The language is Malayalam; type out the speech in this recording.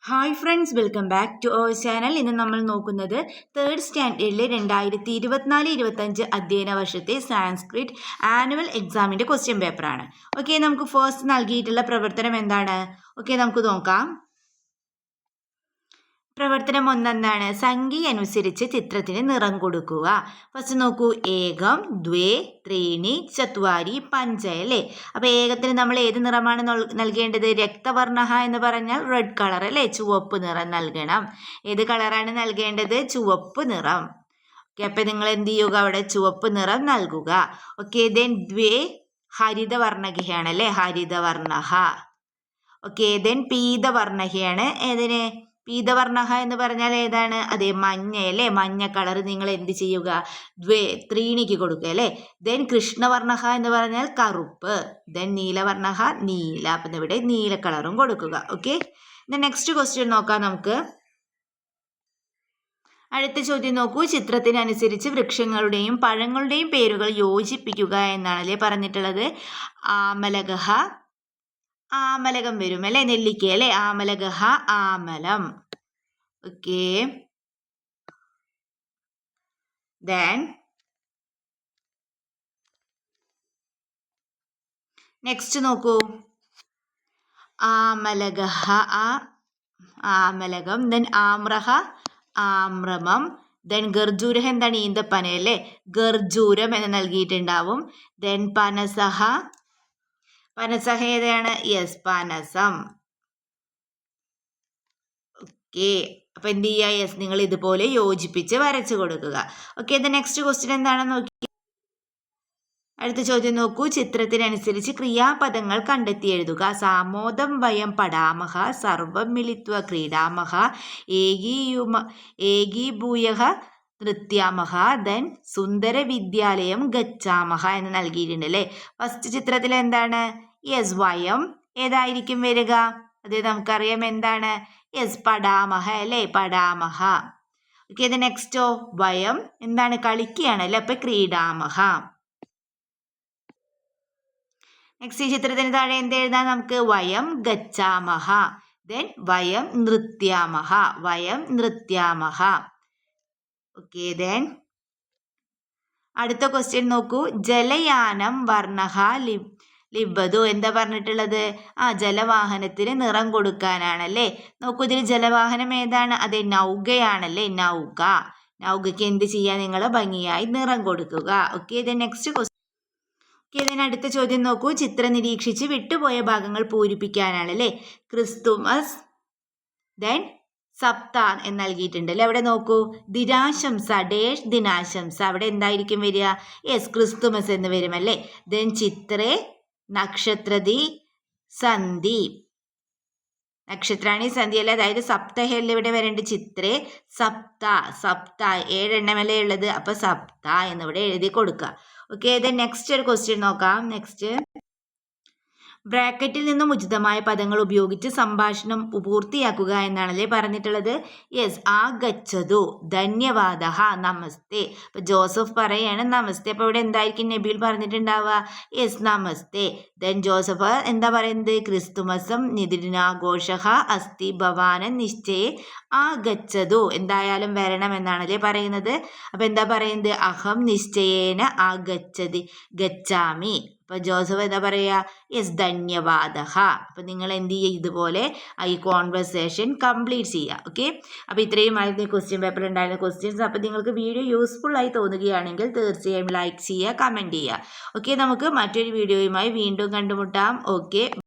Hi friends, welcome back to our channel. ഇന്ന് നമ്മൾ നോക്കുന്നത് തേർഡ് സ്റ്റാൻഡേർഡിലെ 2024-25 അധ്യയന വർഷത്തെ സാൻസ്ക്രിറ്റ് ആനുവൽ എക്സാമിൻ്റെ ക്വസ്റ്റ്യൻ പേപ്പറാണ്. ഓക്കെ, നമുക്ക് ഫസ്റ്റ് നൽകിയിട്ടുള്ള പ്രവർത്തനം എന്താണ്? ഓക്കെ, നമുക്ക് നോക്കാം. പ്രവർത്തനം 1 എന്താണ്? സംഖ്യ അനുസരിച്ച് ചിത്രത്തിന് നിറം കൊടുക്കുക. ഫസ്റ്റ് നോക്കൂ, ഏകം, ദ്വേ, ത്രീണി, ചത്വാരി, പഞ്ച അല്ലേ. അപ്പോൾ ഏകത്തിന് നമ്മൾ ഏത് നിറമാണ് നൽകേണ്ടത്? രക്തവർണ്ണ എന്ന് പറഞ്ഞാൽ റെഡ് കളർ അല്ലേ, ചുവപ്പ് നിറം നൽകണം. ഏത് കളറാണ് നൽകേണ്ടത്? ചുവപ്പ് നിറം. ഓക്കെ, അപ്പം നിങ്ങൾ എന്ത് ചെയ്യുക? അവിടെ ചുവപ്പ് നിറം നൽകുക. ഓക്കെ, ദെൻ ദ്വേ ഹരിതവർണ്ണകയാണ് അല്ലേ, ഹരിതവർണ്ണ. Okay, then പീതവർണ്ണകയാണ്. ഏതിന്? പീതവർണ്ണ എന്ന് പറഞ്ഞാൽ ഏതാണ്? അതെ, മഞ്ഞ അല്ലേ, മഞ്ഞ കളർ നിങ്ങൾ എന്ത് ചെയ്യുക? ത്രീണിക്ക് കൊടുക്കുക അല്ലേ. ദെൻ കൃഷ്ണവർണ്ണ എന്ന് പറഞ്ഞാൽ കറുപ്പ്. ദെൻ നീലവർണ്ണ, നീല. അപ്പം ഇവിടെ നീല കളറും കൊടുക്കുക. ഓക്കെ, നെക്സ്റ്റ് ക്വസ്റ്റ്യൻ നോക്കാം നമുക്ക്. അടുത്ത ചോദ്യം നോക്കൂ. ചിത്രത്തിനനുസരിച്ച് വൃക്ഷങ്ങളുടെയും പഴങ്ങളുടെയും പേരുകൾ യോജിപ്പിക്കുക എന്നാണല്ലേ പറഞ്ഞിട്ടുള്ളത്. ആമലകഹ, ആമലകം വരും അല്ലേ, നെല്ലിക്ക അല്ലേ, ആമലകഹ, ആമലം. ഓക്കെ, ദെൻ നെക്സ്റ്റ് നോക്കൂ. ആമലകഹ, ആമലകം. ദെൻ ആമ്രഹ, ആമ്രമം. ദെൻ ഗർജൂരഹ എന്താണ്? ഈന്തപ്പന അല്ലേ, ഗർജൂരം എന്ന് നൽകിയിട്ടുണ്ടാവും. ദെൻ പനസഹ, പനസഹ ഏതാണ്? യെസ്, പനസം. ഓക്കെ, അപ്പം എന്ത് ചെയ്യുക? യെസ്, നിങ്ങൾ ഇതുപോലെ യോജിപ്പിച്ച് വരച്ചു കൊടുക്കുക. ഓക്കെ, ദ നെക്സ്റ്റ് ക്വസ്റ്റ്യൻ എന്താണെന്ന് നോക്കി. അടുത്ത ചോദ്യം നോക്കൂ. ചിത്രത്തിനനുസരിച്ച് ക്രിയാപദങ്ങൾ കണ്ടെത്തി എഴുതുക. സാമോദം വയം പടാമഹ, സർവം മിലിത്വ ക്രീഡാമഹ, ഏകീഭൂയഃ നൃത്യാമഹ, ദെൻ സുന്ദര വിദ്യാലയം ഗച്ഛാമഹ എന്ന് നൽകിയിട്ടുണ്ട് അല്ലേ. ഫസ്റ്റ് ചിത്രത്തിൽ എന്താണ്? യെസ്, വയം ഏതായിരിക്കും വരിക? അത് നമുക്കറിയാം എന്താണ്? യെസ്, പടാമഹ അല്ലേ, പടാമഹ. ഓക്കെ, ഇത് നെക്സ്റ്റോ വയം എന്താണ്? കളിക്കുകയാണ് അല്ലേ, അപ്പൊ ക്രീഡാമഹ. നെക്സ്റ്റ് ഈ ചിത്രത്തിന് താഴെ എന്ത് എഴുതാം നമുക്ക്? വയം ഗച്ഛാമഹ. ദെൻ വയം നൃത്യാമഹ, വയം നൃത്യാമഹ. ഓക്കെ, ദെൻ അടുത്ത ക്വസ്റ്റ്യൻ നോക്കൂ. ജലയാനം വർണ്ണഹ ലിബതു. എന്താ പറഞ്ഞിട്ടുള്ളത്? ജലവാഹനത്തിന് നിറം കൊടുക്കാനാണല്ലേ. നോക്കൂ, ഇതിൽ ജലവാഹനം ഏതാണ്? അതെ, നൗകയാണല്ലേ, നൗക. നൗകയ്ക്ക് എന്ത് ചെയ്യാൻ? നിങ്ങൾ ഭംഗിയായി നിറം കൊടുക്കുക. ഓക്കെ, ഇത് നെക്സ്റ്റ് ക്വസ്റ്റ്യൻ. ഓക്കെ, ഇതിനടുത്ത ചോദ്യം നോക്കൂ. ചിത്രം നിരീക്ഷിച്ച് വിട്ടുപോയ ഭാഗങ്ങൾ പൂരിപ്പിക്കാനാണല്ലേ. ക്രിസ്തുമസ്, ദെൻ സപ്ത എന്ന് നൽകിയിട്ടുണ്ട് അല്ലേ. അവിടെ നോക്കൂ, ദിനാശംസ, ഡേഷ് ദിനാശംസ. അവിടെ എന്തായിരിക്കും വരിക? യെസ്, ക്രിസ്തുമസ് എന്ന് വരും അല്ലേ. ദെൻ ചിത്രേ നക്ഷത്രതി സന്ധി, നക്ഷത്രാണി സന്ധി അല്ലേ, അതായത് സപ്തഹല്ലേ ഇവിടെ വരേണ്ടത്. ചിത്രേ സപ്ത, സപ്ത 7 എണ്ണമല്ലേ ഉള്ളത്, അപ്പൊ സപ്ത എന്നിവിടെ എഴുതി കൊടുക്കുക. ഓക്കെ, ദെൻ നെക്സ്റ്റ് ഒരു ക്വസ്റ്റ്യൻ നോക്കാം. നെക്സ്റ്റ്, ബ്രാക്കറ്റിൽ നിന്നും ഉചിതമായ പദങ്ങൾ ഉപയോഗിച്ച് സംഭാഷണം പൂർത്തിയാക്കുക എന്നാണല്ലേ പറഞ്ഞിട്ടുള്ളത്. യെസ്, ആഗച്ഛതു, ധന്യവാദ, നമസ്തേ. അപ്പൊ ജോസഫ് പറയാണ് നമസ്തേ. അപ്പൊ ഇവിടെ എന്തായിരിക്കും നബീൽ പറഞ്ഞിട്ടുണ്ടാവുക? യെസ്, നമസ്തേ. ദെൻ ജോസഫ് എന്താ പറയുന്നത്? ക്രിസ്തുമസം നിദിനാഘോഷ അസ്തി ഭവാനൻ നിശ്ചയേ ആഗച്ഛതു. എന്തായാലും വരണം എന്നാണല്ലേ പറയുന്നത്. അപ്പൊ എന്താ പറയുന്നത്? അഹം നിശ്ചയേന ഗച്ഛാമി. അപ്പോൾ ജോസഫ് എന്താ പറയുക? യെസ്, ധന്യവാദ. അപ്പോൾ നിങ്ങൾ എന്ത് ചെയ്യുക? ഇതുപോലെ ഈ കോൺവെർസേഷൻ കംപ്ലീറ്റ് ചെയ്യുക. ഓക്കെ, അപ്പോൾ ഇത്രയുമായിരുന്നു ഈ ക്വസ്റ്റ്യൻ പേപ്പറിൽ ഉണ്ടായിരുന്ന ക്വസ്റ്റ്യൻസ്. അപ്പോൾ നിങ്ങൾക്ക് വീഡിയോ യൂസ്ഫുൾ ആയി തോന്നുകയാണെങ്കിൽ തീർച്ചയായും ലൈക്ക് ചെയ്യുക, കമൻറ്റ് ചെയ്യുക. ഓക്കെ, നമുക്ക് മറ്റൊരു വീഡിയോയുമായി വീണ്ടും കണ്ടുമുട്ടാം. ഓക്കെ.